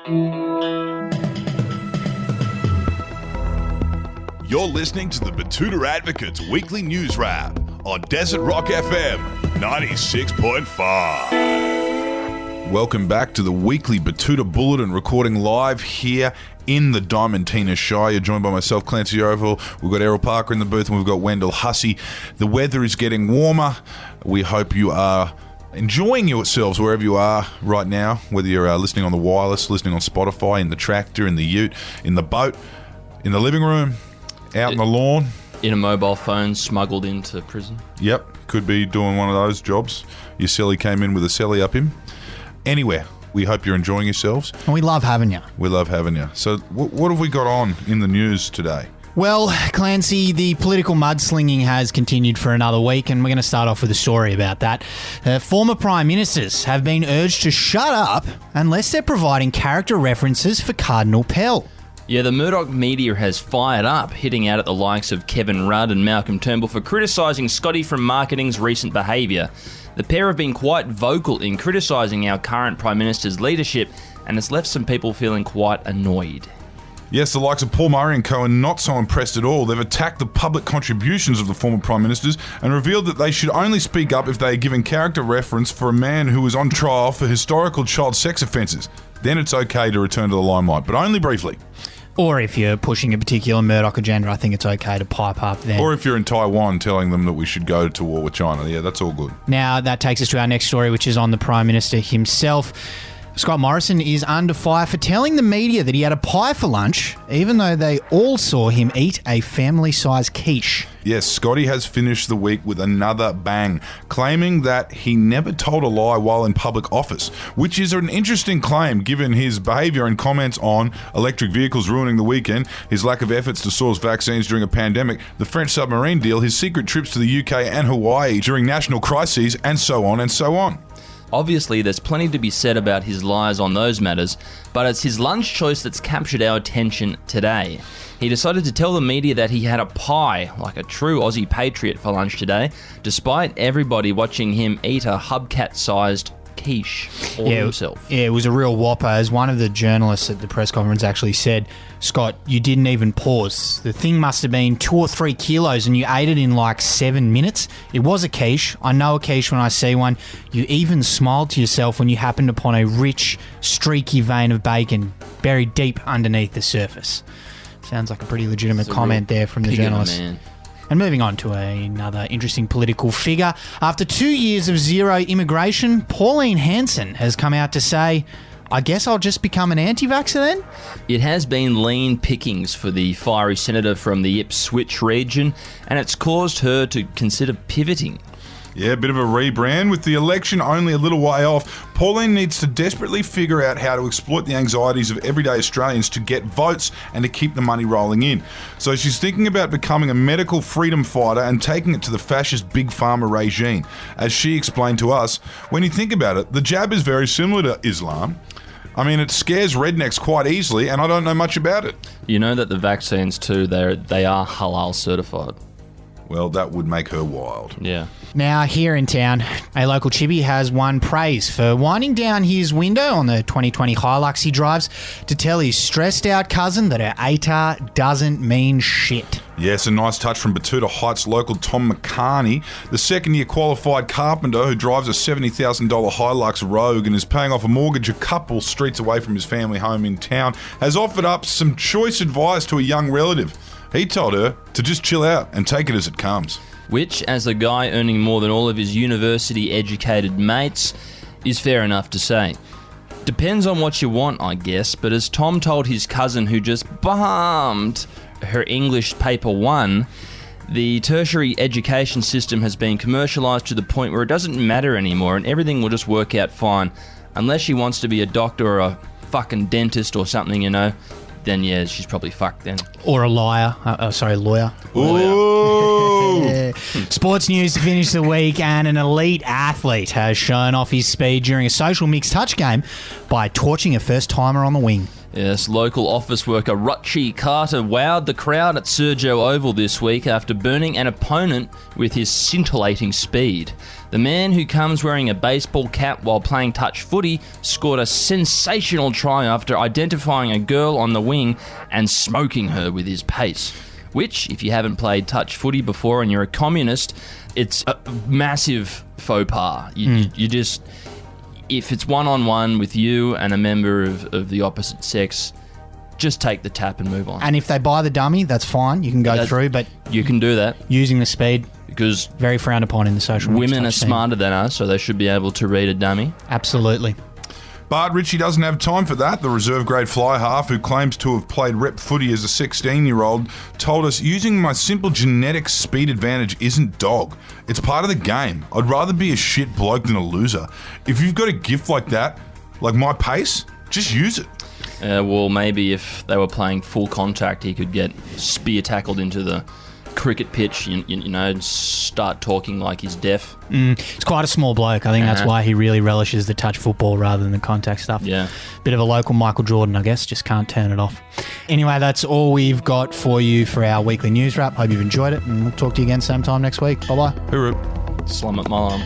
You're listening to the Betoota Advocates Weekly News Wrap on Desert Rock FM 96.5. Welcome back to the weekly Betoota Bulletin, recording live here in the Diamantina Shire. You're joined by myself, Clancy Overell. We've got Errol Parker in the booth, and we've got Wendell Hussey. The weather is getting warmer. We hope you are enjoying yourselves wherever you are right now, whether you're listening on the wireless, listening on Spotify, in the tractor, in the ute, in the boat, in the living room, out on the lawn. In a mobile phone smuggled into prison. Yep, could be doing one of those jobs. Your celly came in with a celly up him. Anywhere, we hope you're enjoying yourselves. And we love having you. We love having you. So what have we got on in the news today? Well, Clancy, the political mudslinging has continued for another week, and we're going to start off with a story about that. Former Prime Ministers have been urged to shut up unless they're providing character references for Cardinal Pell. Yeah, the Murdoch media has fired up, hitting out at the likes of Kevin Rudd and Malcolm Turnbull for criticising Scotty from Marketing's recent behaviour. The pair have been quite vocal in criticising our current Prime Minister's leadership, and it's left some people feeling quite annoyed. Yes, the likes of Paul Murray and co are not so impressed at all. They've attacked the public contributions of the former Prime Ministers and revealed that they should only speak up if they are giving character reference for a man who was on trial for historical child sex offences. Then it's okay to return to the limelight, but only briefly. Or if you're pushing a particular Murdoch agenda, I think it's okay to pipe up then. Or if you're in Taiwan telling them that we should go to war with China. Yeah, that's all good. Now, that takes us to our next story, which is on the Prime Minister himself. Scott Morrison is under fire for telling the media that he had a pie for lunch, even though they all saw him eat a family-sized quiche. Yes, Scotty has finished the week with another bang, claiming that he never told a lie while in public office, which is an interesting claim given his behaviour and comments on electric vehicles ruining the weekend, his lack of efforts to source vaccines during a pandemic, the French submarine deal, his secret trips to the UK and Hawaii during national crises, and so on and so on. Obviously, there's plenty to be said about his lies on those matters, but it's his lunch choice that's captured our attention today. He decided to tell the media that he had a pie, like a true Aussie patriot, for lunch today, despite everybody watching him eat a hubcat-sized quiche all himself. Yeah, it was a real whopper. As one of the journalists at the press conference actually said, Scott, you didn't even pause. The thing must have been 2 or 3 kilos and you ate it in like 7 minutes. It was a quiche. I know a quiche when I see one. You even smiled to yourself when you happened upon a rich, streaky vein of bacon buried deep underneath the surface. Sounds like a pretty legitimate comment there from the journalist. Man. And moving on to another interesting political figure. After 2 years of zero immigration, Pauline Hanson has come out to say, I guess I'll just become an anti-vaxxer then? It has been lean pickings for the fiery senator from the Ipswich region, and it's caused her to consider pivoting. Yeah, a bit of a rebrand. With the election only a little way off, Pauline needs to desperately figure out how to exploit the anxieties of everyday Australians to get votes and to keep the money rolling in. So she's thinking about becoming a medical freedom fighter and taking it to the fascist big pharma regime. As she explained to us, when you think about it, the jab is very similar to Islam. I mean, it scares rednecks quite easily, and I don't know much about it. You know that the vaccines too, they are halal certified. Well, that would make her wild. Yeah. Now, here in town, a local chippy has won praise for winding down his window on the 2020 Hilux he drives to tell his stressed-out cousin that her ATAR doesn't mean shit. Yes, a nice touch from Betoota Heights local Tom McCarney, the second-year qualified carpenter who drives a $70,000 Hilux Rogue and is paying off a mortgage a couple streets away from his family home in town, has offered up some choice advice to a young relative. He told her to just chill out and take it as it comes. Which, as a guy earning more than all of his university-educated mates, is fair enough to say. Depends on what you want, I guess, but as Tom told his cousin who just bummed her English paper 1, the tertiary education system has been commercialised to the point where it doesn't matter anymore and everything will just work out fine. Unless she wants to be a doctor or a fucking dentist or something, you know, then yeah, she's probably fucked then. Or a liar. Lawyer. Ooh! Whoa. Sports news to finish the week, and an elite athlete has shown off his speed during a social mixed touch game by torching a first-timer on the wing. Yes, local office worker Ruchi Carter wowed the crowd at Sergio Oval this week after burning an opponent with his scintillating speed. The man, who comes wearing a baseball cap while playing touch footy, scored a sensational try after identifying a girl on the wing and smoking her with his pace. Which, if you haven't played touch footy before and you're a communist, it's a massive faux pas. You just... If it's one-on-one with you and a member of the opposite sex, just take the tap and move on. And if they buy the dummy, that's fine. You can go through, but... You can do that. Using the speed... Because... Very frowned upon in the social media. Women are smarter than us, so they should be able to read a dummy. Absolutely. But Richie doesn't have time for that. The reserve grade fly half, who claims to have played rep footy as a 16-year-old, told us using my simple genetic speed advantage isn't dog. It's part of the game. I'd rather be a shit bloke than a loser. If you've got a gift like that, like my pace, just use it. Well, maybe if they were playing full contact, he could get spear tackled into the cricket pitch, and start talking like he's deaf. It's quite a small bloke. I think that's why he really relishes the touch football rather than the contact stuff. Yeah. Bit of a local Michael Jordan, I guess. Just can't turn it off. Anyway, that's all we've got for you for our weekly news wrap. Hope you've enjoyed it, and we'll talk to you again same time next week. Bye-bye. Hooroo. Slum at Mom.